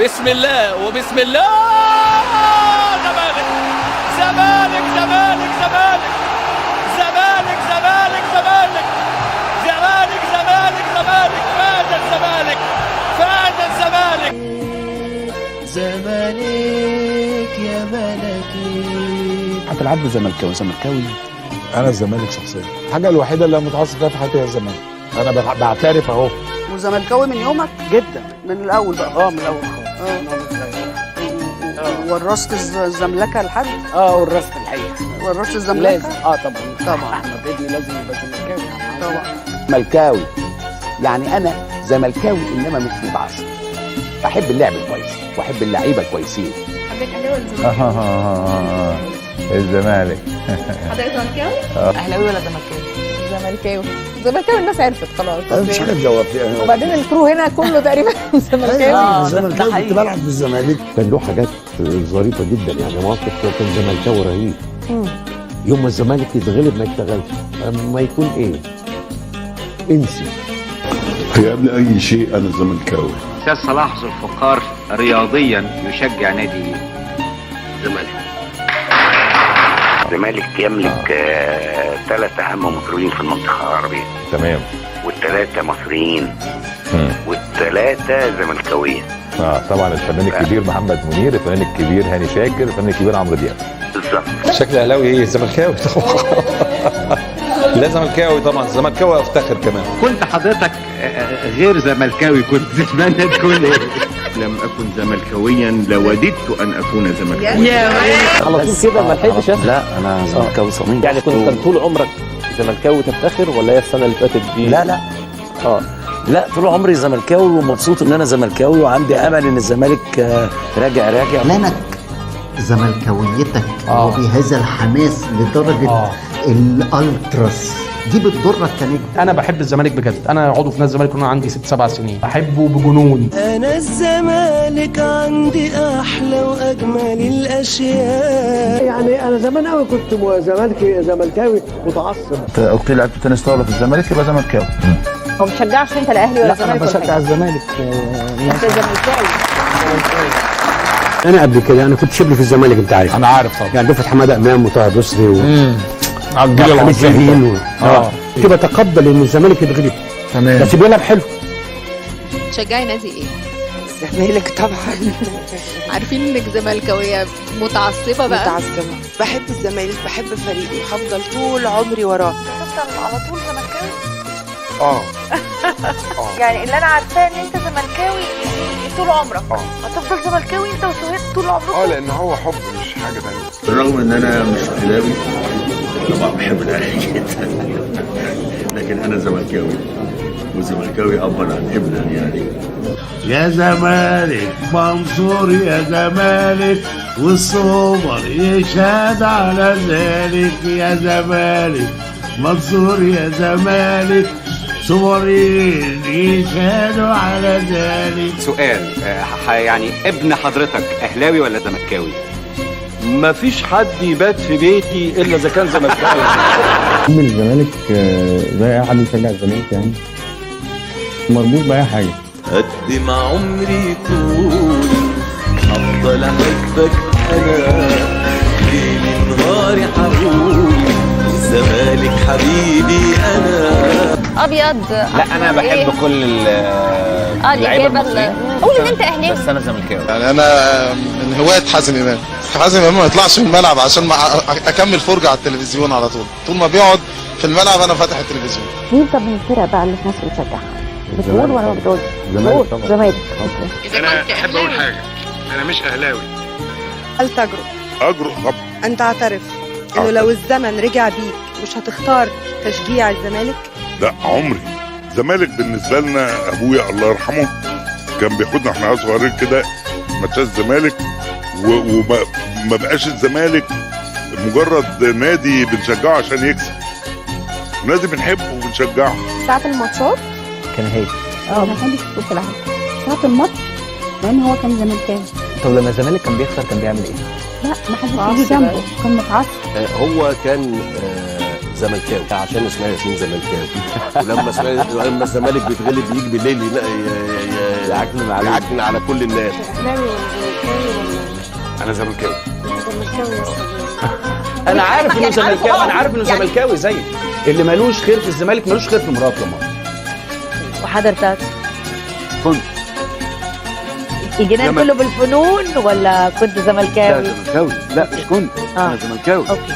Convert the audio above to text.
بسم الله وبسم الله. زمالك زمالك زمالك زمالك زمالك زمالك زمالك زمالك زمالك زمالك فاز الزمالك فاز الزمالك. زمالك يا ملكي. هتلعب له زملكاوي. انا الزمالك شخصيا الحاجه الوحيده اللي متعصب فيها في حياتي هي الزمالك. انا بعترف اهو. وزملكاوي من يومك جدا من الاول بقى. من الاول خالص. ورثت الزملكه لحد؟ ورثت الحقيقه. ورثت الزملكه؟ لازم. طبعا احمد ابني لازم يبقى زملكاوي. طبعا زملكاوي، يعني انا زملكاوي انما مش متعصب. بحب اللعب الكويس واحب اللعيبه الكويسين. حضرتك اهلاوي ولا زملكاوي؟ الزمالك. حضرتك زملكاوي؟ اهلاوي ولا زملكاوي؟ زملكاوي الناس عرفت خلاص. مش حاجه تجاوب فيها. وبعدين الكرو هنا كله تقريبا زملكاوي. الزمالك كنت بلعب بالزمالك. كان له حاجات ظريفه جدا، يعني مواقف كان زملكاوي رهيب. يوم ما الزمالك يتغلب ما يشتغلش، اما يكون ايه انسي. هي قبل اي شيء انا زملكاوي. استاذ صلاح ذو الفقار رياضيا يشجع نادي الزمالك. الزمالك يملك 3 اهم مطربين في المنطقه العربيه. تمام. وال3 مصريين. وال3 زملكاويه. طبعا الفنان الكبير محمد منير، الفنان الكبير هاني شاكر، الفنان الكبير عمرو دياب. بالظبط. شكل اهلاوي ايه؟ زملكاوي طبعا. لا زملكاوي طبعا، زملكاوي افتخر كمان. كنت حضرتك غير زملكاوي كنت تتمنى تكون ايه؟ لم اكن زملكاويا لوددت ان اكون زملكاويا. على طول كده ما لحقتش. لا انا زملكاوي صميم. يعني كان طول عمرك زملكاوي تفتخر ولا هي السنه اللي فاتت دي؟ لا لا طول عمري زملكاوي ومبسوط ان انا زملكاوي وعندي امل ان الزمالك راجع. اعلانك زملكاويتك وبهذا الحماس لدرجه الالتراس دي بتضرك كنجم. انا بحب الزمالك بجد، انا عضو في نادي الزمالك وانا عندي 6-7 سنين، بحبه بجنون. انا الزمالك عندي احلى واجمل الاشياء. يعني انا زمان قوي كنت زملكاوي متعصب. قلت لعبت تنس طاوله في الزمالك يبقى زملكاوي. هو ما بتشجعش انت الاهلي ولا الزمالك؟ انا بشجع الزمالك. انت زملكاوي. انا قبل كده انا كنت شبل في الزمالك، انت عارف. انا عارف طبعا. يعني دفعه حماده امام وطه بصري عبد الله العظيم. كنت بتقبل ان الزمالك يتغلب. تمام. بس بيلعب حلو. تشجعي نادي ايه؟ الزمالك طبعا. عارفين انك زملكاويه متعصبه بقى؟ متعصبه. بحب الزمالك، بحب فريقي، هفضل طول عمري وراه. هتفضل على طول زملكاوي؟ يعني اللي انا عارفاه ان انت زملكاوي طول عمرك. هتفضل زملكاوي انت وسهير طول عمرك؟ لان هو حب مش حاجه ثانيه. بالرغم ان انا مش اهلاوي طبعا بحب الاهلي جدا، لكن انا زملكاوي والزملكاوي ابا عن ابنا يعني. يا زمالك منصور يا زمالك والصبر يشهد على ذلك. يا زمالك منصور يا زمالك صورين يشهدوا على ذلك. سؤال يعني ابن حضرتك اهلاوي ولا زملكاوي؟ مفيش حد يبات في بيتي الا اذا كان زملكاوي. من الزمالك زي اي حد يشجع الزمالك، يعني مربوط باي حاجه. قد ما عمري طول افضل احبك انا، ليل نهاري حبول الزمالك حبيبي انا. ابيض. لا انا بحب كل اللعيبه المصريين. قول ان انت اهلاوي. بس انا زملكاوي. يعني انا من هواة حازم امام. حازم امام ما يطلعش من الملعب عشان ما اكمل فرجه على التلفزيون على طول ما بيقعد في الملعب انا فاتح التلفزيون. مين طب من الفرق بقى اللي في مصر بتشجعها؟ بتقول ولا ما بتقولش؟ الزمالك طبعا. الزمالك. انا احب اقول حاجه، انا مش اهلاوي. هل اجرؤ طبعا ان تعترف انه لو الزمن رجع بيك مش هتختار تشجيع الزمالك؟ لا عمري. الزمالك بالنسبه لنا ابويا الله يرحمه كان بياخدنا احنا صغيرين كده ماتشات الزمالك، وما بقاش الزمالك مجرد نادي بنشجعه عشان يكسب، نادي بنحبه وبنشجعه. ساعة الماتشات كان هادي. ما بحبش الصوت العالي ساعة الماتش، لان هو كان زملكاوي. طب لما الزمالك كان بيخسر كان بيعمل ايه؟ لا ما حدش يجي جنبه، كان متعصب. هو كان زملكاوي عشان اسماعيل ياسين زملكاوي. ولما الزمالك بيتغلب يجي بالليل بيعكنن على كل الناس. اهلاوي ولا زملكاوي ولا انا زملكاوي. زملكاوي يا استاذ؟ انا عارف انه يعني زملكاوي، انا عارف انه يعني- زملكاوي زيي. اللي مالوش خير في الزمالك مالوش خير في مراته يا ماما. وحضرتك كنت الجنان كله بالفنون ولا كنت زملكاوي؟ زملكاوي، لا مش كنت، انا زملكاوي. اوكي.